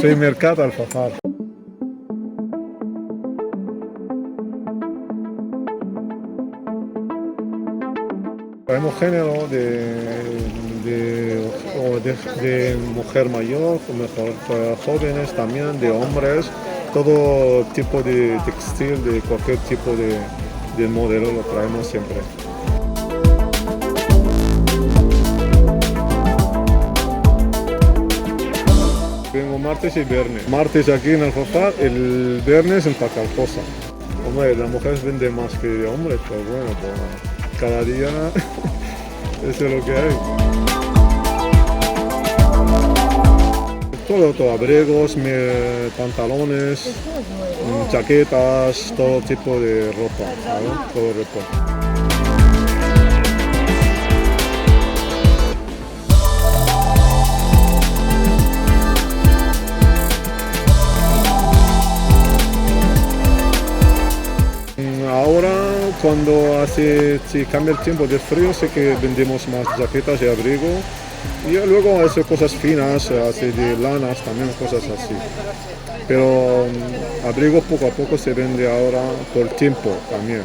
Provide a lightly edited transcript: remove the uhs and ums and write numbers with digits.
Soy Mercat Alfafar. Tenemos género de mujer mayor, o mejor, para jóvenes también, de hombres, todo tipo de textil, de cualquier tipo de modelo lo traemos siempre. Vengo martes y viernes. Martes aquí en Alfafar, el viernes en Pacalcosa. Hombre, las mujeres venden más que hombres, pero bueno, pues, cada día eso es lo que hay. Todo, abrigos, pantalones, chaquetas, todo tipo de ropa, ¿vale? Todo ropa. Ahora, cuando si cambia el tiempo de frío, sé que vendemos más jaquetas y abrigo. Y luego hace cosas finas, hace de lanas también, cosas así. Pero abrigo poco a poco se vende ahora por tiempo también.